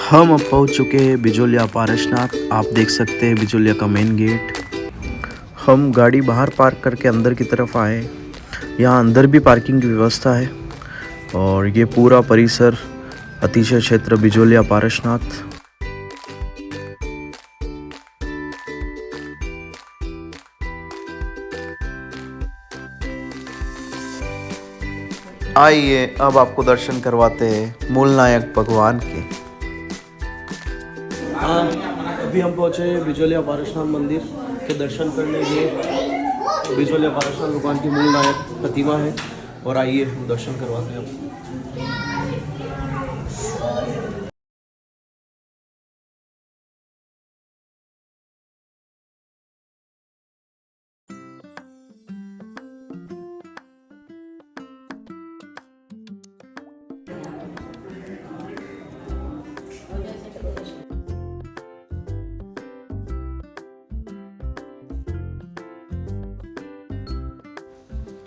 हम अब पहुंच चुके हैं बिजोलिया पारसनाथ। आप देख सकते हैं बिजोलिया का मेन गेट। हम गाड़ी बाहर पार्क करके अंदर की तरफ आए। यहाँ अंदर भी पार्किंग की व्यवस्था है और ये पूरा परिसर अतिशय क्षेत्र बिजोलिया पारसनाथ। आइए अब आपको दर्शन करवाते हैं मूल नायक भगवान के। अभी हम पहुँचे बिजोलिया पारसनाथ मंदिर के दर्शन करने लिए। बिजोलिया पारसनाथ भगवान की मूल नायक प्रतिमा है और आइए हम दर्शन करवाते हैं आपको।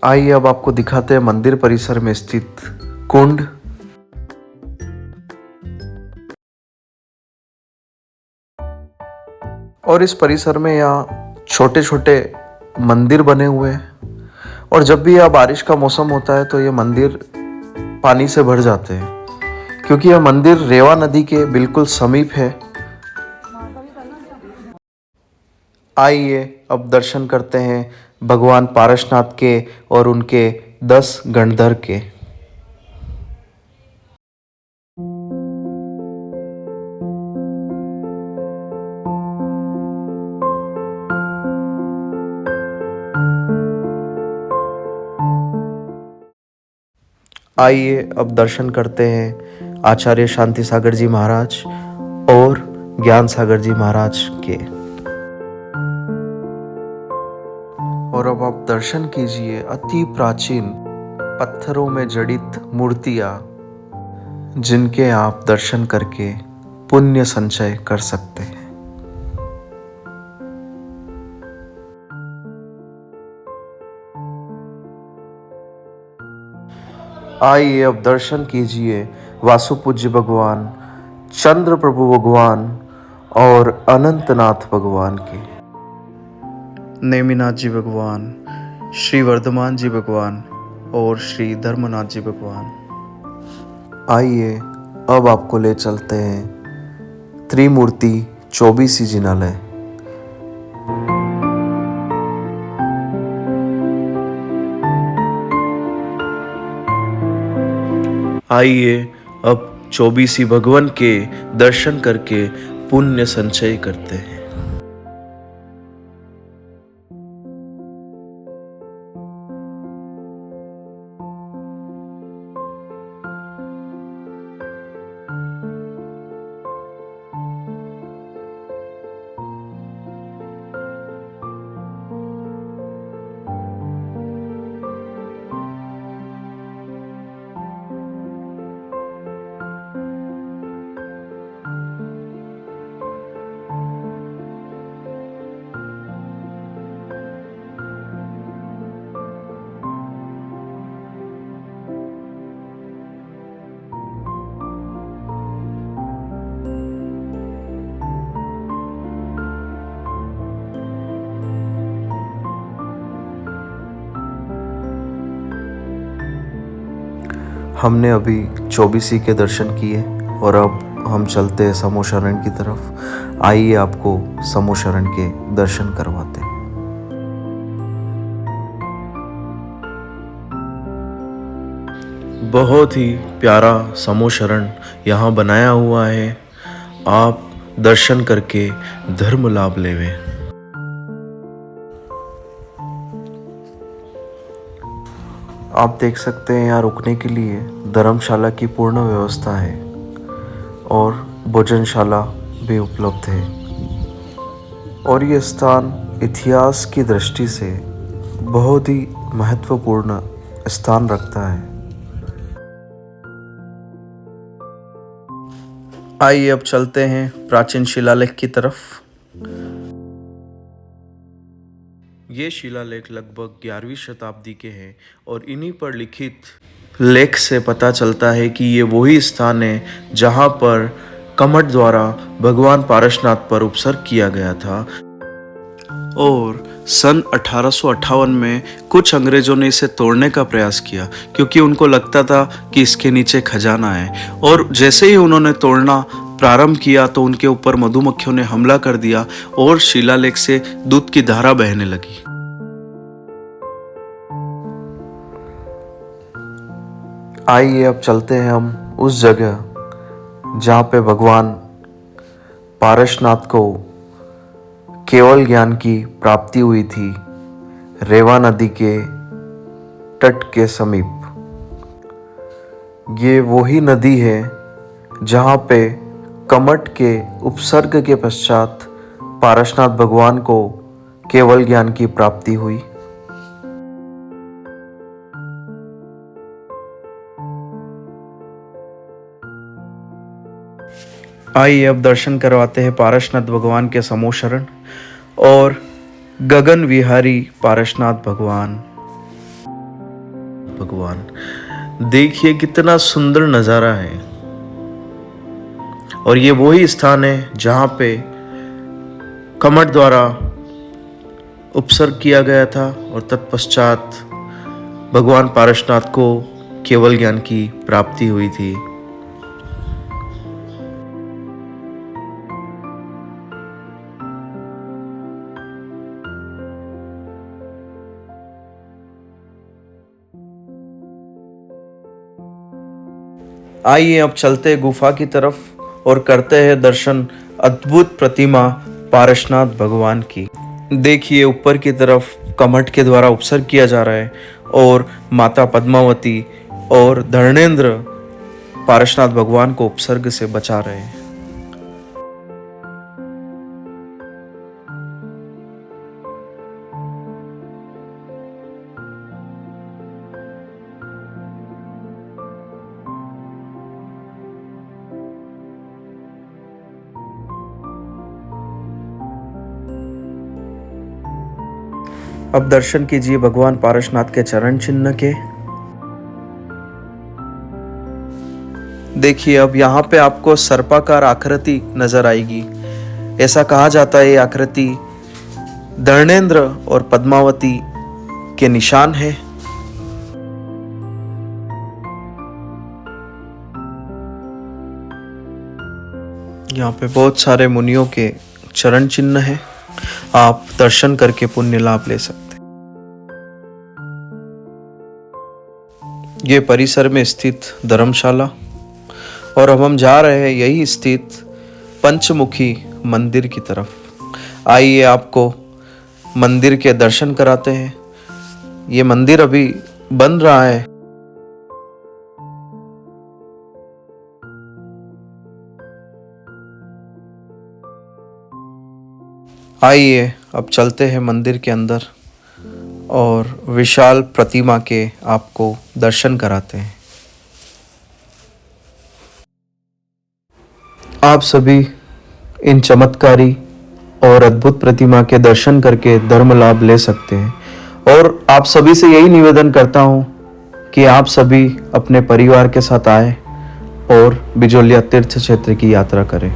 आइए अब आपको दिखाते हैं मंदिर परिसर में स्थित कुंड। और इस परिसर में यहाँ छोटे छोटे मंदिर बने हुए हैं और जब भी यह बारिश का मौसम होता है तो ये मंदिर पानी से भर जाते हैं क्योंकि यह मंदिर रेवा नदी के बिल्कुल समीप है। आइए अब दर्शन करते हैं भगवान पारसनाथ के और उनके 10 गणधर के। आइए अब दर्शन करते हैं आचार्य शांति सागर जी महाराज और ज्ञान सागर जी महाराज के। और अब आप दर्शन कीजिए अति प्राचीन पत्थरों में जड़ित मूर्तियां जिनके आप दर्शन करके पुण्य संचय कर सकते हैं। आइए अब दर्शन कीजिए वासुपूज्य भगवान, चंद्र प्रभु भगवान और अनंतनाथ भगवान के। नेमिनाथ जी भगवान, श्री वर्धमान जी भगवान और श्री धर्मनाथ जी भगवान। आइए अब आपको ले चलते हैं त्रिमूर्ति 24 जिनालय। आइए अब 24 भगवान के दर्शन करके पुण्य संचय करते हैं। हमने अभी 24 के दर्शन किए और अब हम चलते हैं समूहशरण की तरफ। आइए आपको समूहशरण के दर्शन करवाते हैं। बहुत ही प्यारा समूहशरण यहाँ बनाया हुआ है। आप दर्शन करके धर्म लाभ लेवे। आप देख सकते हैं यहाँ रुकने के लिए धर्मशाला की पूर्ण व्यवस्था है और भोजनशाला भी उपलब्ध है। और ये स्थान इतिहास की दृष्टि से बहुत ही महत्वपूर्ण स्थान रखता है। आइए अब चलते हैं प्राचीन शिलालेख की तरफ। ये शिलालेख लगभग 11वीं शताब्दी के हैं और इन्हीं पर लिखित लेख से पता चलता है कि ये वही स्थान है जहाँ पर कमठ द्वारा भगवान पारसनाथ पर उपसर्ग किया गया था और सन 1858 में कुछ अंग्रेजों ने इसे तोड़ने का प्रयास किया क्योंकि उनको लगता था कि इसके नीचे खजाना है। और जैसे ही उन्होंने तोड़ना प्रारंभ किया तो उनके ऊपर मधुमक्खियों ने हमला कर दिया और शिलालेख से दूध की धारा बहने लगी। आइए अब चलते हैं हम उस जगह जहाँ पे भगवान पारसनाथ को केवल ज्ञान की प्राप्ति हुई थी, रेवा नदी के तट के समीप। ये वही नदी है जहाँ पे कमठ के उपसर्ग के पश्चात पारसनाथ भगवान को केवल ज्ञान की प्राप्ति हुई। आइए अब दर्शन करवाते हैं पारसनाथ भगवान के समूह शरण और गगन विहारी पारसनाथ भगवान। देखिए कितना सुंदर नज़ारा है। और ये वही स्थान है जहाँ पे कमठ द्वारा उपसर्ग किया गया था और तत्पश्चात भगवान पारसनाथ को केवल ज्ञान की प्राप्ति हुई थी। आइए अब चलते गुफा की तरफ और करते हैं दर्शन अद्भुत प्रतिमा पारसनाथ भगवान की। देखिए ऊपर की तरफ कमठ के द्वारा उपसर्ग किया जा रहा है और माता पद्मावती और धर्मेंद्र पारसनाथ भगवान को उपसर्ग से बचा रहे हैं। अब दर्शन कीजिए भगवान पारसनाथ के चरण चिन्ह के। देखिए अब यहाँ पे आपको सर्पाकार आकृति नजर आएगी। ऐसा कहा जाता है ये आकृति धर्मेंद्र और पद्मावती के निशान है। यहाँ पे बहुत सारे मुनियों के चरण चिन्ह है। आप दर्शन करके पुण्य लाभ ले सकते। ये परिसर में स्थित धर्मशाला और अब हम जा रहे हैं यही स्थित पंचमुखी मंदिर की तरफ। आइए आपको मंदिर के दर्शन कराते हैं। ये मंदिर अभी बन रहा है। आइए अब चलते हैं मंदिर के अंदर और विशाल प्रतिमा के आपको दर्शन कराते हैं। आप सभी इन चमत्कारी और अद्भुत प्रतिमा के दर्शन करके धर्म लाभ ले सकते हैं। और आप सभी से यही निवेदन करता हूँ कि आप सभी अपने परिवार के साथ आए और बिजोलिया तीर्थ क्षेत्र की यात्रा करें।